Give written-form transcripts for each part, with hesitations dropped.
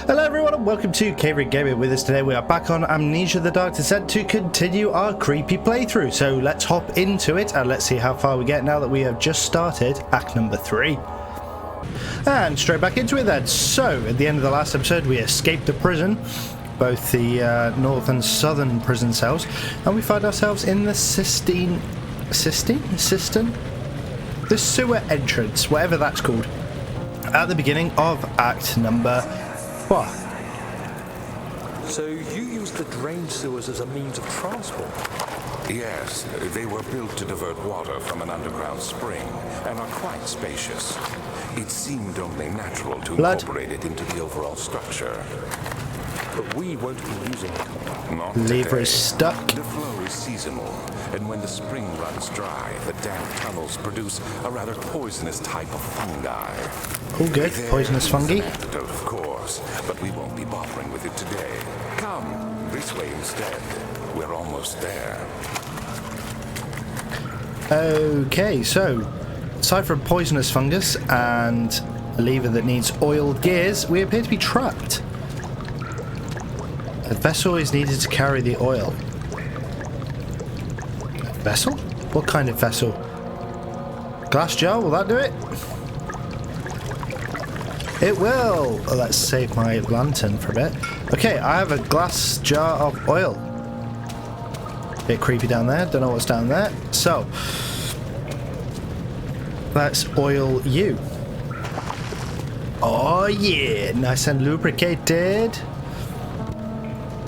Hello everyone and welcome to Kayvryn Gaming. With us today we are back on Amnesia the Dark Descent to continue our creepy playthrough. So let's hop into it and let's see how far we get now that we have just started Act number 3. And straight back into it then. So at the end of the last episode we escaped the prison, both the north and southern prison cells, and we find ourselves in the Cistern? The sewer entrance, whatever that's called, at the beginning of Act number 4. So you used the drain sewers as a means of transport? Yes, they were built to divert water from an underground spring and are quite spacious. It seemed only natural to incorporate it into the overall structure. But we won't be using it. Not Lever today. is stuck. The flow is seasonal, and when the spring runs dry, the damp tunnels produce a rather poisonous type of fungi. All good, poisonous fungi. An antidote, of course, but we won't be bothering with it today. Come, this way instead. We're almost there. Okay, so aside from poisonous fungus and a lever that needs oiled gears, we appear to be trapped. A vessel is needed to carry the oil. A vessel? What kind of vessel? Glass jar, will that do it? It will! Oh, let's save my lantern for a bit. Okay, I have a glass jar of oil. Bit creepy down there, don't know what's down there. So, let's oil you. Oh yeah, nice and lubricated.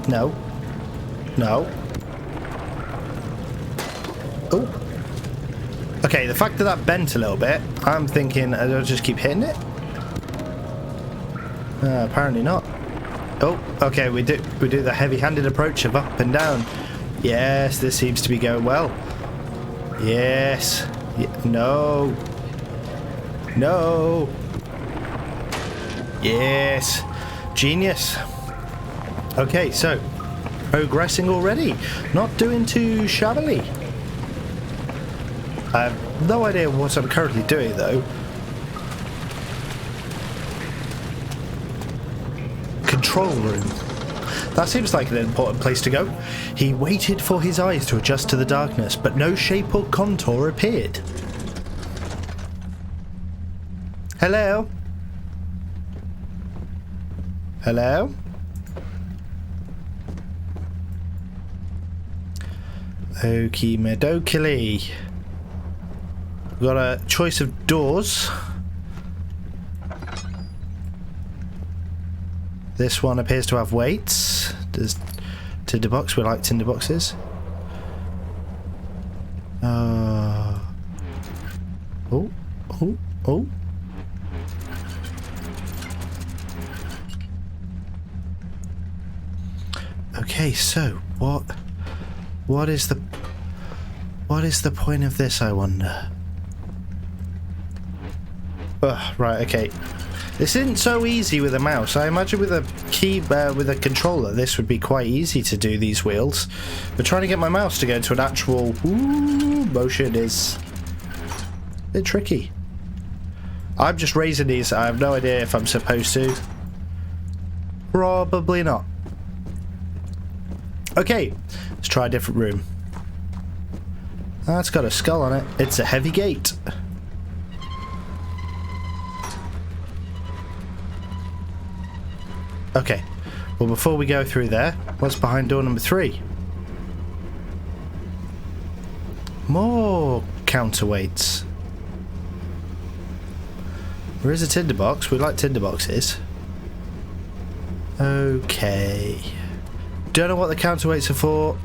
No. No. Oh. Okay, the fact that that bent a little bit, I'm thinking I'll just keep hitting it. Apparently not. Oh, okay, we do the heavy-handed approach of up and down. Yes, this seems to be going well. Yes. No. No. Yes. Genius. Okay, so progressing already. Not doing too shabbily. I have no idea what I'm currently doing though. Control room. That seems like an important place to go. He waited for his eyes to adjust to the darkness, but no shape or contour appeared. Hello? Hello? Okie medokily. We've got a choice of doors. This one appears to have weights. There's tinderbox. We like tinderboxes. Oh, oh, oh. Okay, so what is the point of this, I wonder? Right, okay. This isn't so easy with a mouse. I imagine with a with a controller, this would be quite easy to do these wheels. But trying to get my mouse to go into an actual motion is a bit tricky. I'm just raising these. I have no idea if I'm supposed to. Probably not. Okay, let's try a different room. That's got a skull on it. It's a heavy gate. Okay, well before we go through there, what's behind door number 3? More counterweights. There is a tinderbox. We like tinderboxes. Okay. Don't know what the counterweights are for.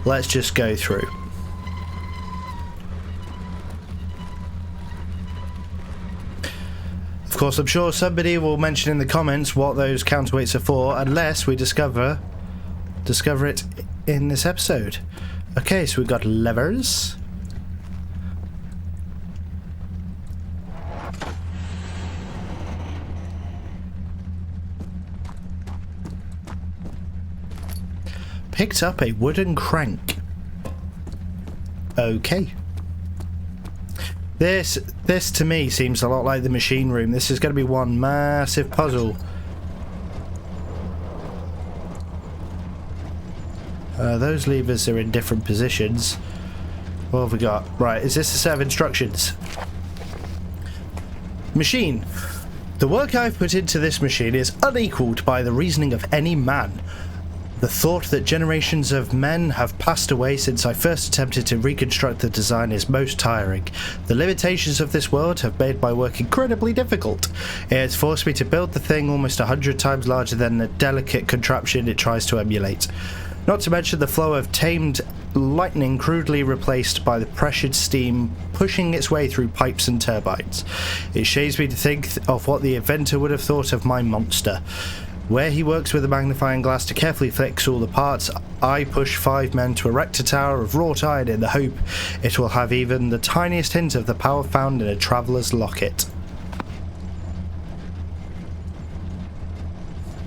Let's just go through. Of course, I'm sure somebody will mention in the comments what those counterweights are for, unless we discover it in this episode. Okay, so we've got levers. Picked up a wooden crank. Okay. This to me seems a lot like the machine room. This is going to be one massive puzzle. Those levers are in different positions. What have we got? Right, is this a set of instructions? Machine. The work I've put into this machine is unequaled by the reasoning of any man. The thought that generations of men have passed away since I first attempted to reconstruct the design is most tiring. The limitations of this world have made my work incredibly difficult. It has forced me to build the thing almost 100 times larger than the delicate contraption it tries to emulate. Not to mention the flow of tamed lightning crudely replaced by the pressured steam pushing its way through pipes and turbines. It shames me to think of what the inventor would have thought of my monster. Where he works with a magnifying glass to carefully fix all the parts, I push 5 men to erect a tower of wrought iron in the hope it will have even the tiniest hint of the power found in a traveller's locket.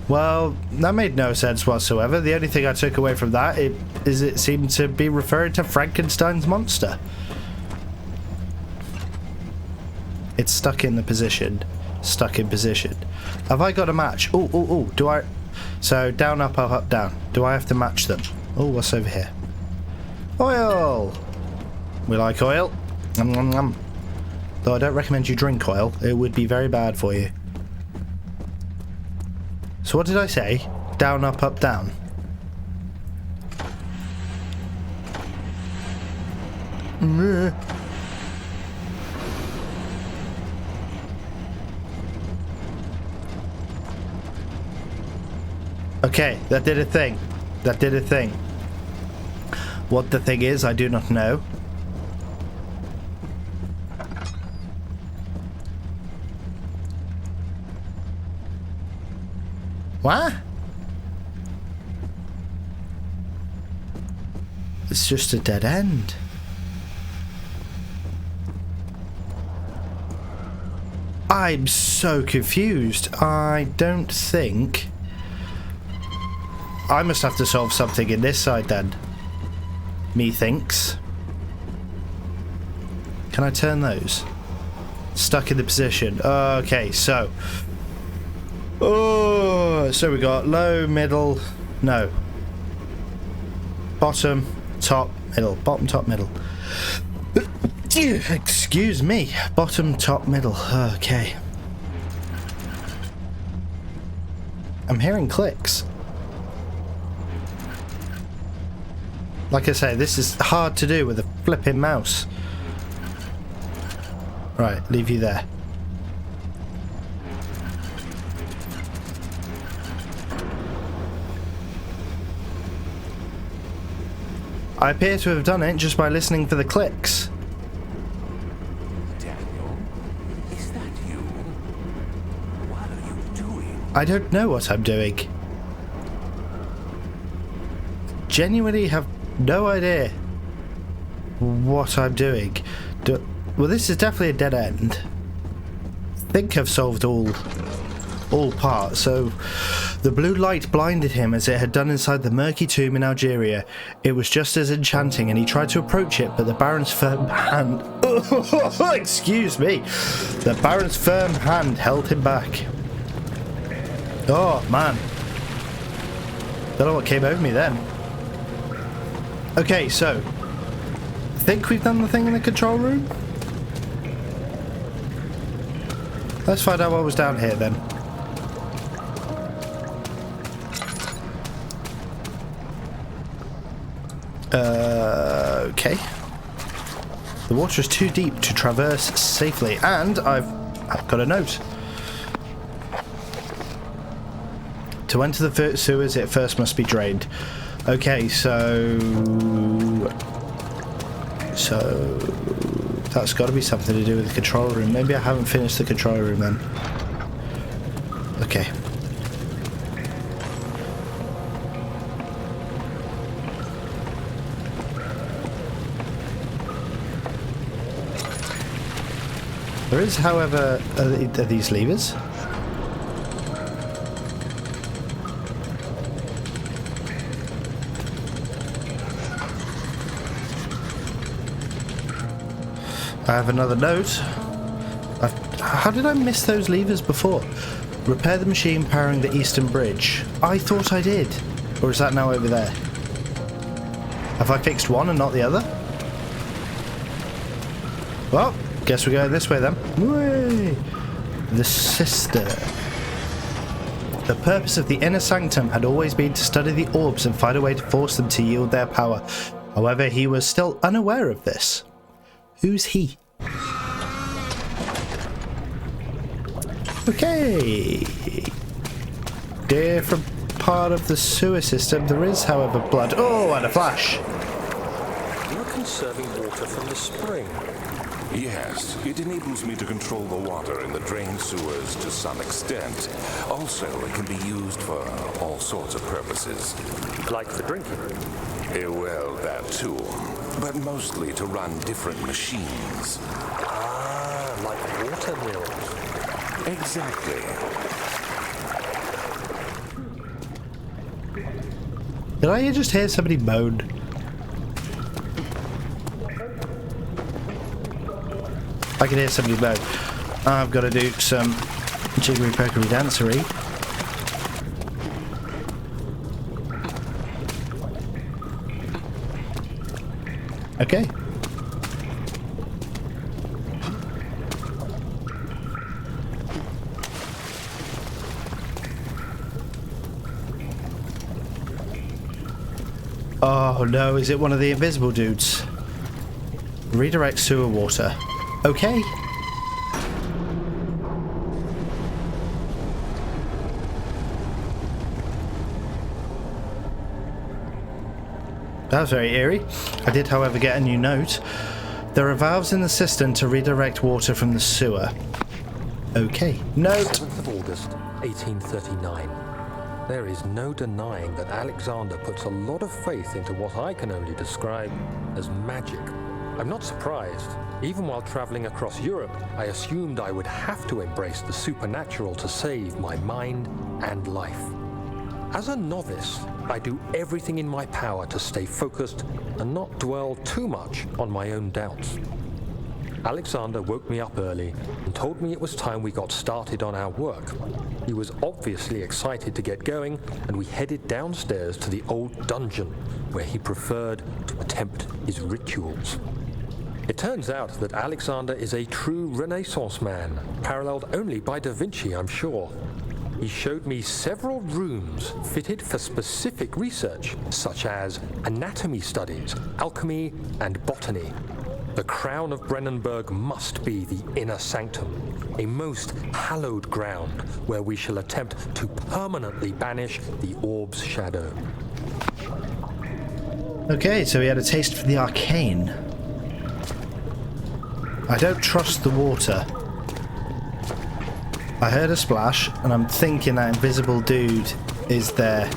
Well, that made no sense whatsoever. The only thing I took away from that is it seemed to be referring to Frankenstein's monster. It's stuck in the position. Stuck in position. Have I got a match? Oh, do I... So, down, up, up, up, down. Do I have to match them? Oh, what's over here? Oil! We like oil. Nom, nom, nom. Though I don't recommend you drink oil. It would be very bad for you. So what did I say? Down, up, up, down. Okay, that did a thing. That did a thing. What the thing is, I do not know. What? It's just a dead end. I'm so confused. I don't think... I must have to solve something in this side then. Methinks. Can I turn those? Stuck in the position. Okay, so... Oh, so we got low, middle... No. Bottom, top, middle. Bottom, top, middle. Excuse me. Bottom, top, middle. Okay. I'm hearing clicks. Like I say, this is hard to do with a flipping mouse. Right, leave you there. I appear to have done it just by listening for the clicks. Daniel, is that you? What are you doing? I don't know what I'm doing. Genuinely have no idea what I'm doing. Well, this is definitely a dead end. I think I've solved all parts. So the blue light blinded him as it had done inside the murky tomb in Algeria. It was just as enchanting, and he tried to approach it, but the Baron's firm hand... Excuse me. The Baron's firm hand held him back. Oh, man. Don't know what came over me then. Okay, so... I think we've done the thing in the control room? Let's find out what was down here then. Okay. The water is too deep to traverse safely, and I've got a note. To enter the sewers, it first must be drained. Okay, so that's got to be something to do with the control room. Maybe I haven't finished the control room then. Okay. There is, however, are these levers? I have another note. How did I miss those levers before? Repair the machine powering the eastern bridge. I thought I did. Or is that now over there? Have I fixed one and not the other? Well, guess we're going this way then. Whee! The Cistern. The purpose of the inner sanctum had always been to study the orbs and find a way to force them to yield their power. However, he was still unaware of this. Who's he? Okay. Different part of the sewer system. There is, however, blood. Oh, and a flash. You're conserving water from the spring. Yes, it enables me to control the water in the drain sewers to some extent. Also, it can be used for all sorts of purposes. Like for drinking. Well, that too. But mostly to run different machines. Ah, like water mills. Exactly. Did I just hear somebody moan? I can hear somebody moan. I've got to do some jiggery pokery dancery. Okay. Oh no, is it one of the invisible dudes? Redirect sewer water. Okay. That was very eerie. I did, however, get a new note. There are valves in the cistern to redirect water from the sewer. Okay. Note. 7th of August, 1839. There is no denying that Alexander puts a lot of faith into what I can only describe as magic. I'm not surprised. Even while traveling across Europe, I assumed I would have to embrace the supernatural to save my mind and life. As a novice, I do everything in my power to stay focused and not dwell too much on my own doubts. Alexander woke me up early and told me it was time we got started on our work. He was obviously excited to get going, and we headed downstairs to the old dungeon where he preferred to attempt his rituals. It turns out that Alexander is a true Renaissance man, paralleled only by Da Vinci, I'm sure. He showed me several rooms fitted for specific research, such as anatomy studies, alchemy, and botany. The crown of Brennenburg must be the inner sanctum, a most hallowed ground where we shall attempt to permanently banish the orb's shadow. Okay, so he had a taste for the arcane. I don't trust the water. I heard a splash, and I'm thinking that invisible dude is there.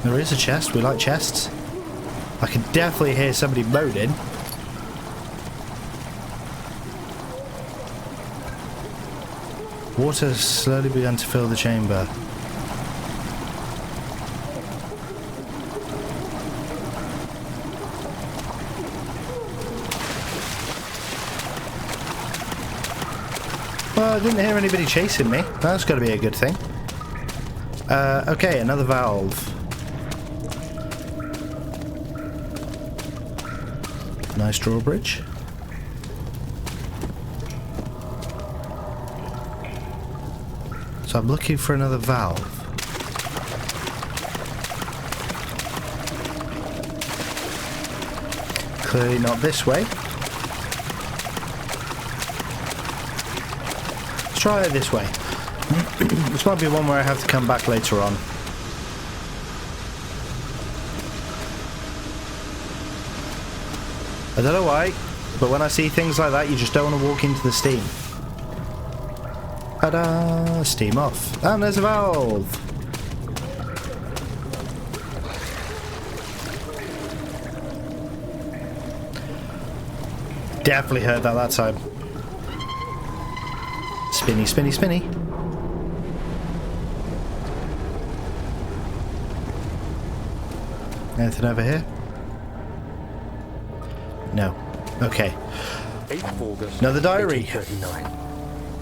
There is a chest. We like chests. I can definitely hear somebody moaning. Water has slowly begun to fill the chamber. Well, I didn't hear anybody chasing me. That's got to be a good thing. Okay, another valve. Nice drawbridge. So I'm looking for another valve. Clearly not this way. Let's try it this way. This might be one where I have to come back later on. I don't know why, but when I see things like that, you just don't want to walk into the steam. Ta-da! Steam off. And there's a valve! Definitely heard that time. Spinny, spinny, spinny. Anything over here? no. Okay. 8th August, Another diary. 1839.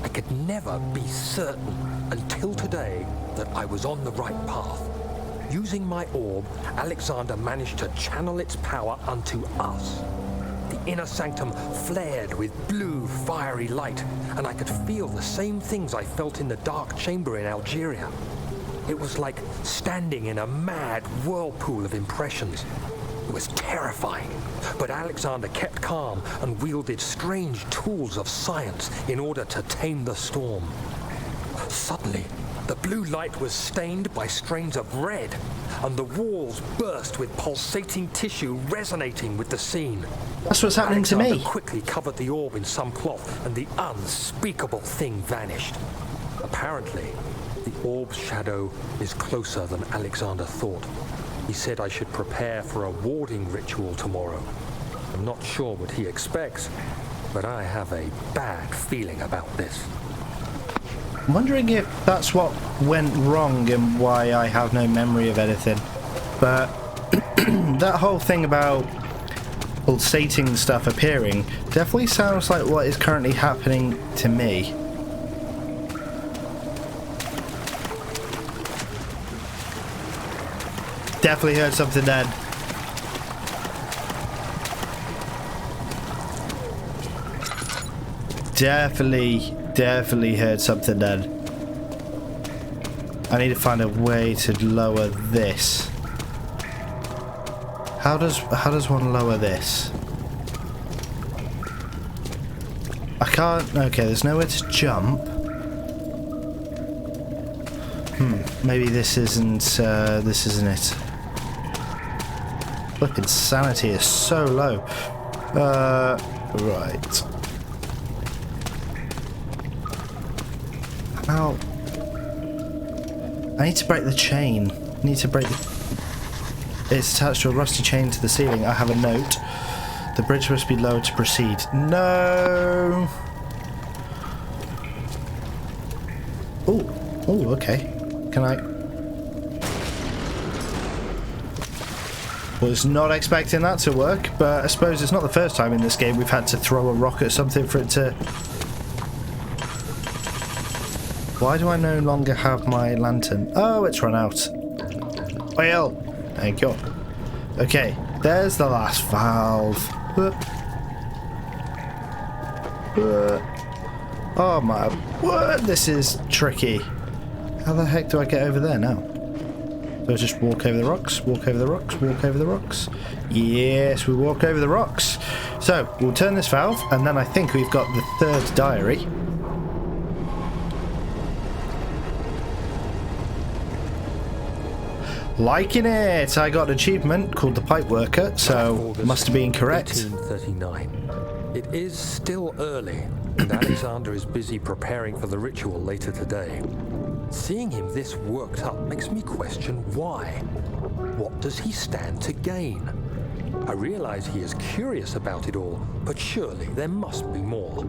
I could never be certain until today that I was on the right path. Using my orb, Alexander managed to channel its power unto us. The inner sanctum flared with blue, fiery light, and I could feel the same things I felt in the dark chamber in Algeria. It was like standing in a mad whirlpool of impressions. It was terrifying, but Alexander kept calm and wielded strange tools of science in order to tame the storm. Suddenly, the blue light was stained by strains of red, and the walls burst with pulsating tissue resonating with the scene. That's what's happening to Alexander me. quickly covered the orb in some cloth, and the unspeakable thing vanished. Apparently, the orb's shadow is closer than Alexander thought. He said I should prepare for a warding ritual tomorrow. I'm not sure what he expects, but I have a bad feeling about this. I'm wondering if that's what went wrong and why I have no memory of anything. But that whole thing about pulsating stuff appearing definitely sounds like what is currently happening to me. Definitely heard something then. Definitely heard something then. I need to find a way to lower this. How does one lower this? I can't. Okay, there's nowhere to jump. Maybe this isn't it. Look, insanity is so low. Right. How? I need to break the chain. It's attached to a rusty chain to the ceiling. I have a note. The bridge must be lowered to proceed. No. Oh, okay. Can I? Was not expecting that to work, but I suppose it's not the first time in this game we've had to throw a rock at something for it to... Why do I no longer have my lantern? Oh, it's run out. Well, thank you. Okay, there's the last valve. Oh my... What? This is tricky. How the heck do I get over there now? Do I just walk over the rocks? Walk over the rocks? Walk over the rocks? Yes, we walk over the rocks. So, we'll turn this valve, and then I think we've got the third diary. Liking it! I got an achievement called the Pipe Worker, so must have been correct. 1839. It is still early, and Alexander is busy preparing for the ritual later today. Seeing him this worked up makes me question why. What does he stand to gain? I realize he is curious about it all, but surely there must be more.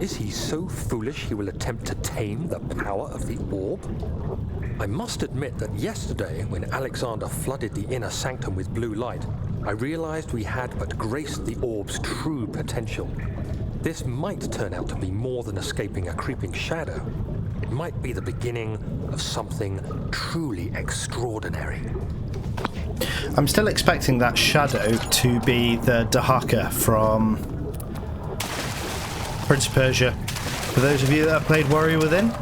Is he so foolish he will attempt to tame the power of the orb? I must admit that yesterday, when Alexander flooded the inner sanctum with blue light, I realized we had but graced the orb's true potential. This might turn out to be more than escaping a creeping shadow. It might be the beginning of something truly extraordinary. I'm still expecting that shadow to be the Dahaka from Prince of Persia. For those of you that have played Warrior Within,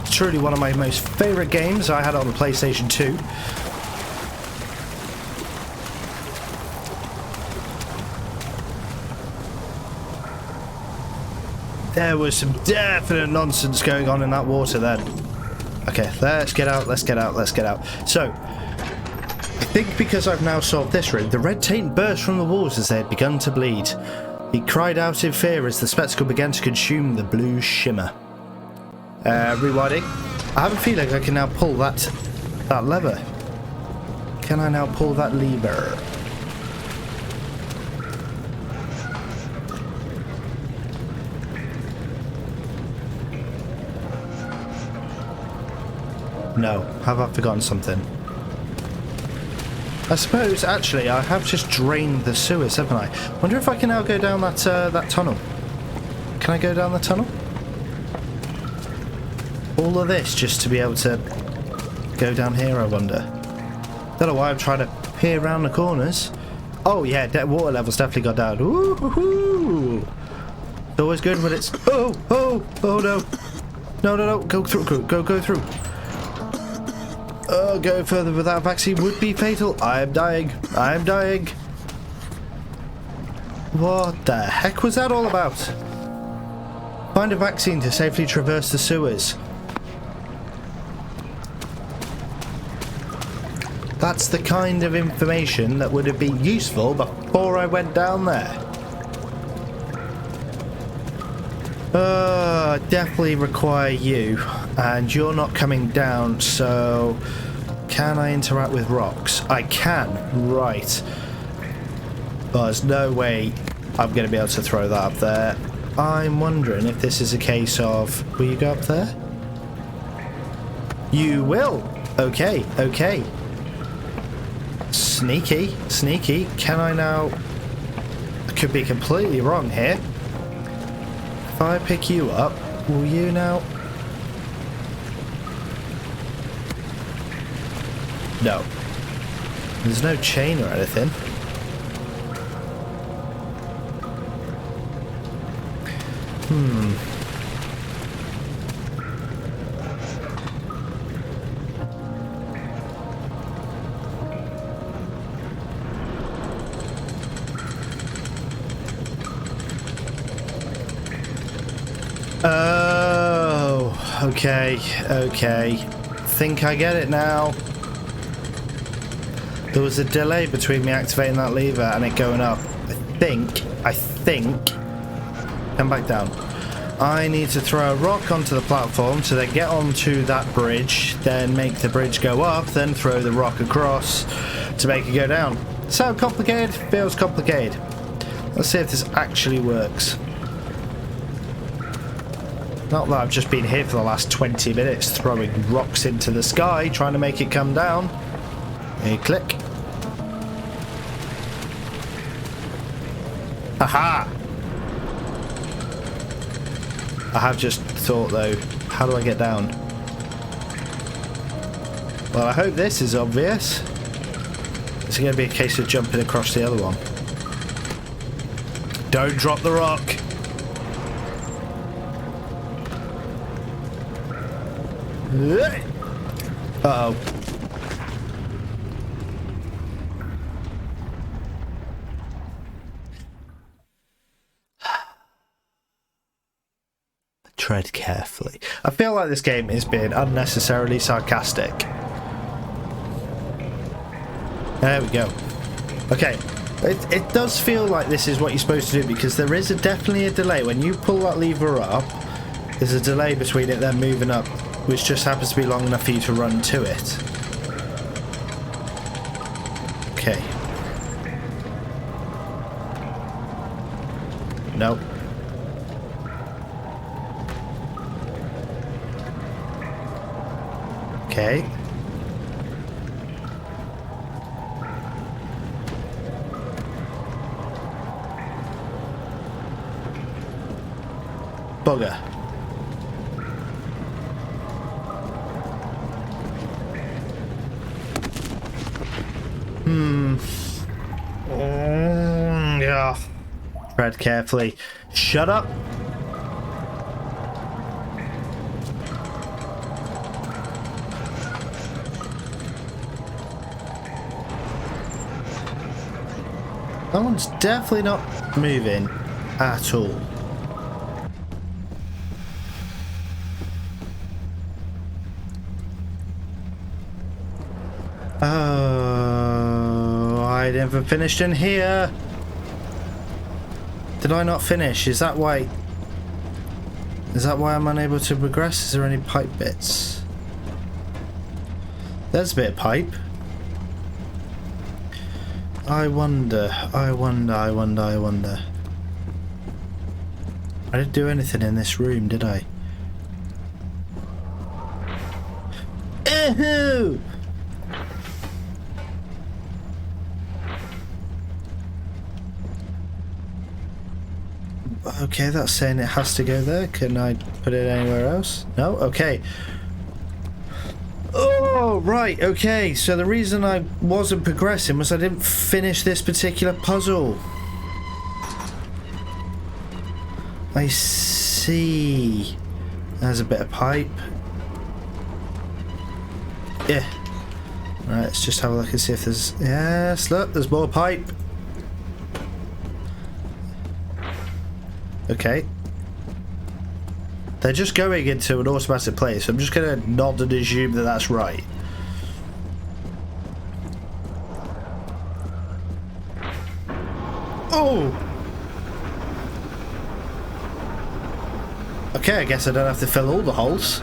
it's truly one of my most favourite games. I had it on the PlayStation 2. There was some definite nonsense going on in that water then. Okay, let's get out, let's get out, let's get out. So, I think because I've now solved this room, the red taint burst from the walls as they had begun to bleed. He cried out in fear as the spectacle began to consume the blue shimmer. Rewinding. I have a feeling I can now pull that lever. Can I now pull that lever? No. Have I forgotten something? I suppose, actually, I have just drained the sewers, haven't I? Wonder if I can now go down that that tunnel. Can I go down the tunnel? All of this just to be able to go down here, I wonder. Don't know why I'm trying to peer around the corners. Oh yeah, that water level's definitely got down. Woo-hoo-hoo. It's always good when it's... Oh no. No, go through, go through. Oh, going further without vaccine would be fatal. I'm dying. What the heck was that all about? Find a vaccine to safely traverse the sewers. That's the kind of information that would have been useful before I went down there. Definitely require you, and you're not coming down, so can I interact with rocks? I can, right. But there's no way I'm going to be able to throw that up there. I'm wondering if this is a case of, will you go up there? You will. Okay. Sneaky. Can I now? I could be completely wrong here. If I pick you up, will you now? No. There's no chain or anything. Oh, okay. Think I get it now. There was a delay between me activating that lever and it going up. I think. Come back down. I need to throw a rock onto the platform to then get onto that bridge, then make the bridge go up, then throw the rock across to make it go down. Sound complicated? Feels complicated. Let's see if this actually works. Not that I've just been here for the last 20 minutes throwing rocks into the sky, trying to make it come down. Hey, click. Aha! I have just thought though, how do I get down? Well, I hope this is obvious. It's going to be a case of jumping across the other one. Don't drop the rock! Uh-oh. Tread carefully. I feel like this game is being unnecessarily sarcastic. There we go. Okay. It does feel like this is what you're supposed to do because there is definitely a delay. When you pull that lever up, there's a delay between it then moving up, which just happens to be long enough for you to run to it. Okay. Nope. Okay. Bugger. Yeah. Tread carefully. Shut up. That one's definitely not moving at all. Oh, I never finished in here. Did I not finish? Is that why I'm unable to progress? Is there any pipe bits? There's a bit of pipe. I wonder. I didn't do anything in this room, did I? Ooh! Okay, that's saying it has to go there. Can I put it anywhere else? No? Okay. Oh, right. Okay, so the reason I wasn't progressing was I didn't finish this particular puzzle. I see. There's a bit of pipe. Yeah. Right, let's just have a look and see if there's... Yes, look, there's more pipe. Okay. They're just going into an automatic place. I'm just going to nod and assume that that's right. Oh! Okay, I guess I don't have to fill all the holes.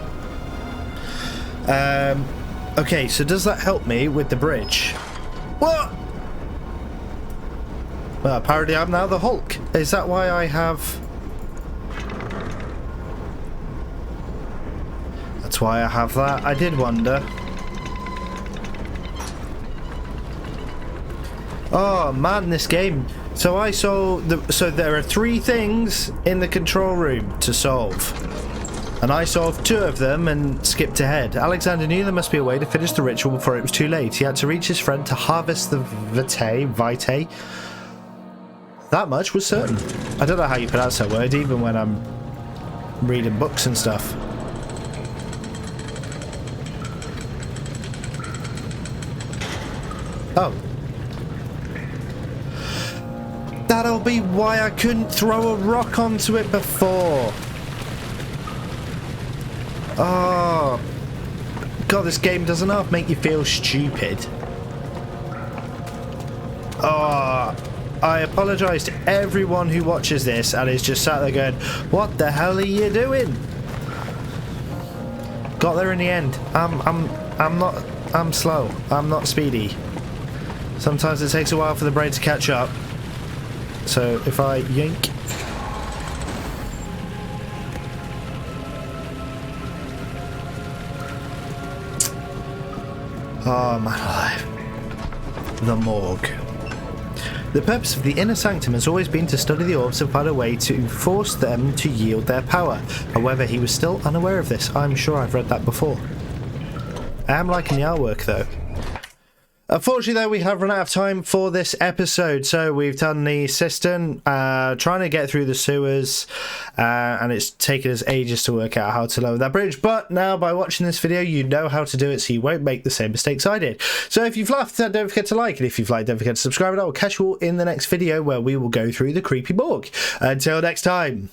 Okay, so does that help me with the bridge? What? Well, apparently I'm now the Hulk. Is that why I have... That's why I have that. I did wonder. Oh man, this game. So I saw so there are 3 things in the control room to solve. And I solved 2 of them and skipped ahead. Alexander knew there must be a way to finish the ritual before it was too late. He had to reach his friend to harvest the vitae. That much was certain. I don't know how you pronounce that word, even when I'm reading books and stuff. Oh. That'll be why I couldn't throw a rock onto it before. Oh. God, this game doesn't half make you feel stupid. Oh. I apologise to everyone who watches this and is just sat there going, what the hell are you doing? Got there in the end. I'm slow. I'm not speedy. Sometimes it takes a while for the brain to catch up. So if I yank. Oh man alive. The morgue. The purpose of the inner sanctum has always been to study the orbs and find a way to force them to yield their power. However, he was still unaware of this. I'm sure I've read that before. I am liking the artwork though. Unfortunately though, we have run out of time for this episode, so we've done the cistern, trying to get through the sewers, and it's taken us ages to work out how to lower that bridge, but now by watching this video you know how to do it, so you won't make the same mistakes I did. So if you've laughed, don't forget to like, and if you've liked, don't forget to subscribe, and I will catch you all in the next video where we will go through the creepy morgue. Until next time.